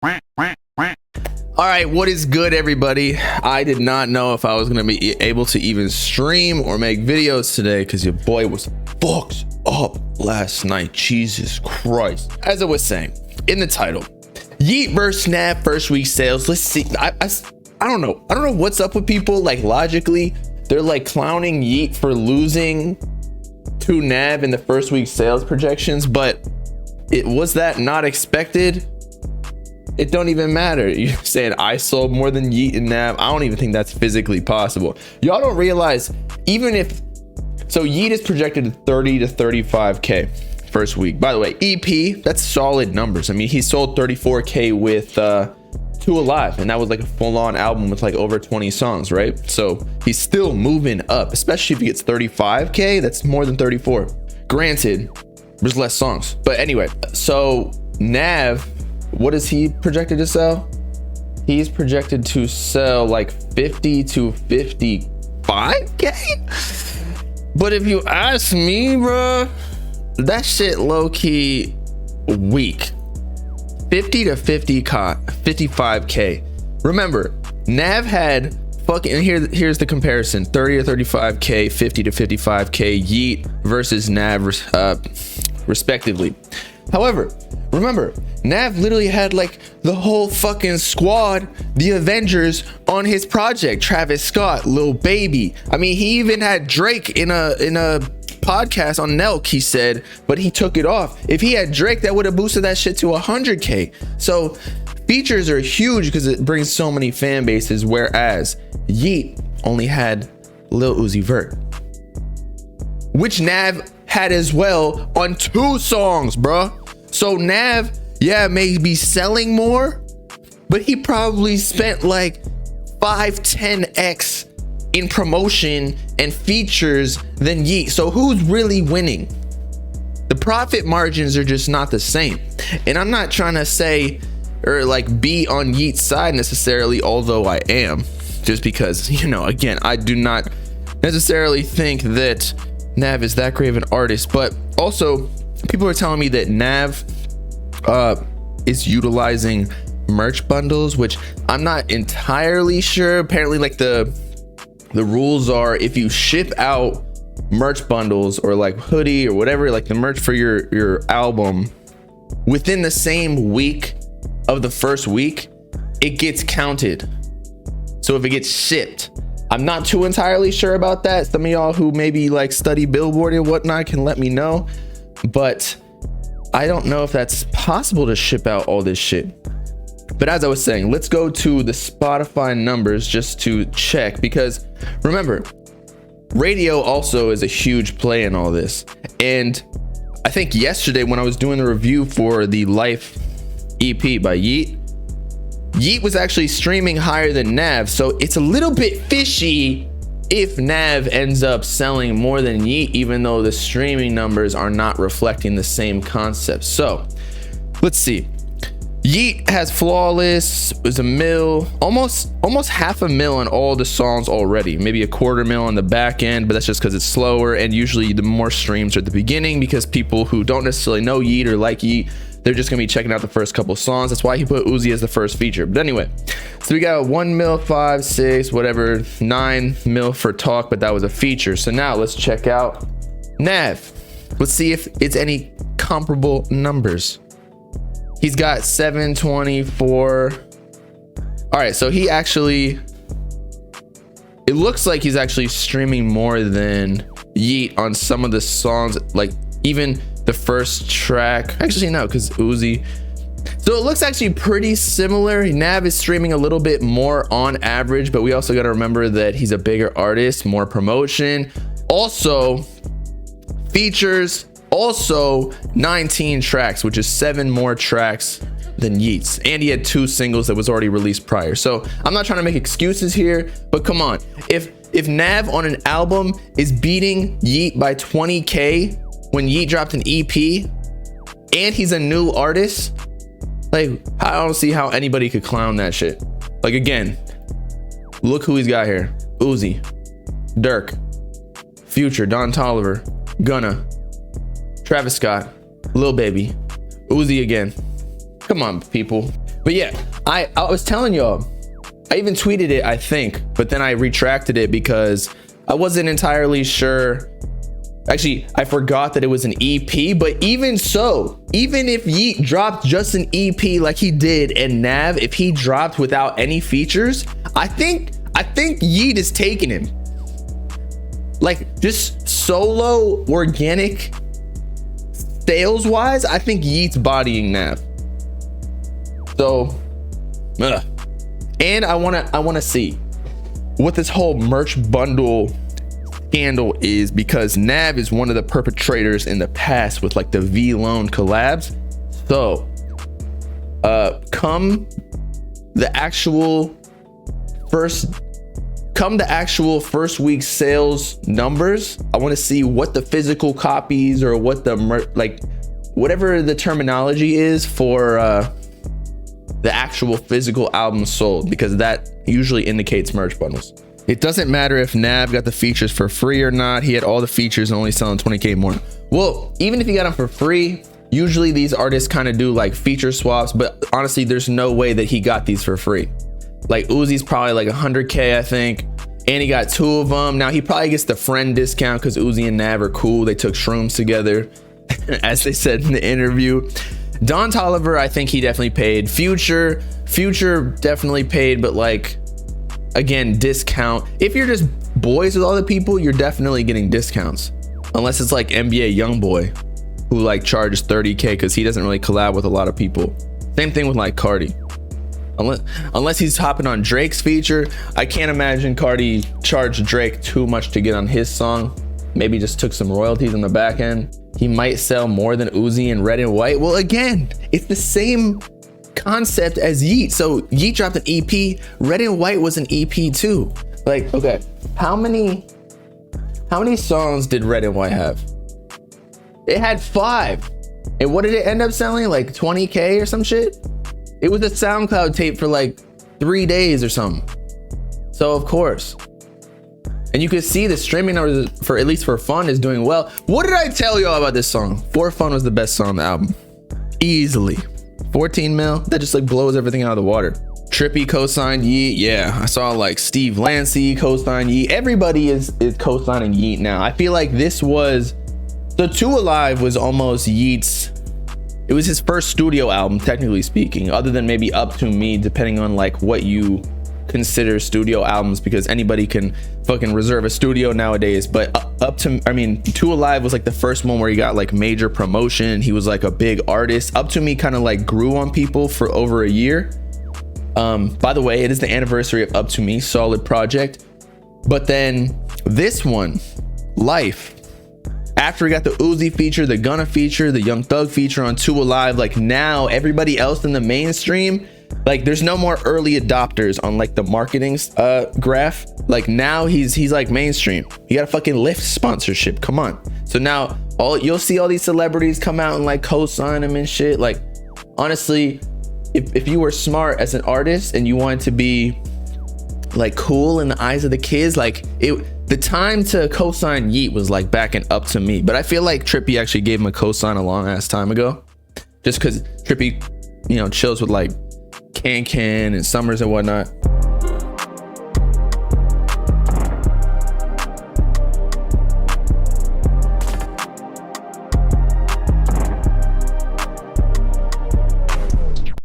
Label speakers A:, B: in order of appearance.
A: All right, what is good, everybody? I did not know if I was gonna be able to even stream or make videos today because your boy was fucked up last night. Jesus Christ. As I was saying in the title, Yeat versus Nav first week sales. Let's see. I don't know. I don't know what's up with people. Like, logically, they're like clowning Yeat for losing to Nav in the first week sales projections, but it was that not expected? It don't even matter. You're saying I sold more than Yeat and Nav. I don't even think that's physically possible. Y'all don't realize, even if, so Yeat is projected at 30 to 35K first week. By the way, EP, that's solid numbers. I mean, he sold 34K with Two Alive, and that was like a full-on album with like over 20 songs, right? So he's still moving up, especially if he gets 35K. That's more than 34. Granted, there's less songs, but anyway. So Nav, what is he projected to sell? He's projected to sell like 50 to 55K. But if you ask me, bro, that shit low-key weak. 50 to 55K. Remember, Nav had fucking, here's the comparison: 30 to 35K, 50 to 55K, Yeat versus Nav, respectively. However, remember, Nav literally had like the whole fucking squad, the Avengers, on his project. Travis Scott, Lil Baby. I mean, he even had Drake in a podcast on Nelk, he said, but he took it off. If he had Drake, that would have boosted that shit to 100K. So features are huge because it brings so many fan bases, whereas Yeat only had Lil Uzi Vert, which Nav had as well on 2 songs, bruh. So Nav, yeah, may be selling more, but he probably spent like 5-10x in promotion and features than Yeat. So who's really winning? The profit margins are just not the same. And I'm not trying to say or like be on Yeat's side necessarily, although I am, just because, you know, again, I do not necessarily think that Nav is that great of an artist. But also, people are telling me that Nav is utilizing merch bundles, which I'm not entirely sure. Apparently, like the rules are, if you ship out merch bundles or like hoodie or whatever, like the merch for your album, within the same week of the first week, it gets counted. So if it gets shipped, I'm not too entirely sure about that. Some of y'all who maybe like study Billboard and whatnot can let me know, but I don't know if that's possible to ship out all this shit. But as I was saying, let's go to the Spotify numbers just to check, because remember, radio also is a huge play in all this. And I think yesterday when I was doing the review for the Life EP by Yeat was actually streaming higher than Nav. So it's a little bit fishy if Nav ends up selling more than Yeat, even though the streaming numbers are not reflecting the same concept. So let's see. Yeat has Flawless, is a mil, almost half a mil on all the songs already, maybe a quarter mil on the back end, but that's just because it's slower, and usually the more streams are at the beginning because people who don't necessarily know Yeat or like Yeat, they're just gonna be checking out the first couple songs. That's why he put Uzi as the first feature. But anyway, so we got 1 mil, 5, 6, whatever, 9 mil for Talk, but that was a feature. So now let's check out Nav. Let's see if it's any comparable numbers. He's got 724. All right, so he actually, it looks like he's actually streaming more than Yeat on some of the songs, like even the first track. Actually, no, because Uzi. So it looks actually pretty similar. Nav is streaming a little bit more on average, but we also got to remember that he's a bigger artist, more promotion. Also, features. Also 19 tracks, which is 7 more tracks than Yeat's, and he had 2 singles that was already released prior. So I'm not trying to make excuses here, but come on, if Nav on an album is beating Yeat by 20K when Yeat dropped an EP and he's a new artist, like, I don't see how anybody could clown that shit. Like, again, look who he's got here: Uzi, Dirk, Future, Don Toliver, Gunna, Travis Scott, Lil Baby, Uzi again. Come on, people. But yeah, I was telling y'all, I even tweeted it, I think, but then I retracted it because I wasn't entirely sure. Actually, I forgot that it was an EP, but even so, even if Yeat dropped just an EP like he did, and Nav, if he dropped without any features, I think Yeat is taking him. Like, just solo, organic, sales wise, I think Yeat's bodying Nav. So, and I wanna see what this whole merch bundle scandal is, because Nav is one of the perpetrators in the past with like the V-Lone collabs. So come the actual first week sales numbers, I want to see what the physical copies or what the like whatever the terminology is for the actual physical album sold, because that usually indicates merch bundles. It doesn't matter if Nav got the features for free or not. He had all the features and only selling 20K more. Well, even if you got them for free, usually these artists kind of do like feature swaps, but honestly, there's no way that he got these for free. Like Uzi's probably like 100K, I think. And he got 2 of them. Now he probably gets the friend discount because Uzi and Nav are cool. They took shrooms together, as they said in the interview. Don Toliver, I think he definitely paid. Future definitely paid, but like, again, discount. If you're just boys with all the people, you're definitely getting discounts, unless it's like NBA Youngboy, who like charges 30K because he doesn't really collab with a lot of people. Same thing with like Cardi. Unless he's hopping on Drake's feature, I can't imagine Cardi charged Drake too much to get on his song. Maybe just took some royalties on the back end. He might sell more than Uzi in Red and White. Well, again, it's the same concept as Yeat. So Yeat dropped an EP. Red and White was an EP too. Like, okay, how many songs did Red and White have? It had 5. And what did it end up selling? Like 20K or some shit? It was a SoundCloud tape for like 3 days or something. So of course. And you can see the streaming numbers for, at least for Fun, is doing well. What did I tell y'all about this song? For Fun was the best song on the album. Easily. 14 mil, that just like blows everything out of the water. Trippy co-signed Yeat. Yeah, I saw like Steve Lancey co-signed Yeat. Everybody is co-signing Yeat now. I feel like this was, the 2 Alive was almost Yeat's, it was his first studio album, technically speaking, other than maybe Up To Me, depending on like what you consider studio albums, because anybody can fucking reserve a studio nowadays. But Up To, I mean, 2 Alive was like the first one where he got like major promotion. He was like a big artist. Up To Me kind of like grew on people for over a year. By the way, it is the anniversary of Up To Me, solid project. But then this one, Life, after we got the Uzi feature, the Gunna feature, the Young Thug feature on 2 Alive, like now everybody else in the mainstream, like there's no more early adopters on like the marketing graph. Like now he's like mainstream. He got a fucking Lyft sponsorship. Come on. So now you'll see all these celebrities come out and like co-sign him and shit. Like honestly, if you were smart as an artist and you wanted to be like cool in the eyes of the kids, like the time to co-sign Yeat was like back in Up To Me. But I feel like Trippy actually gave him a co-sign a long ass time ago, just because Trippy, you know, chills with like Can and Summers and whatnot.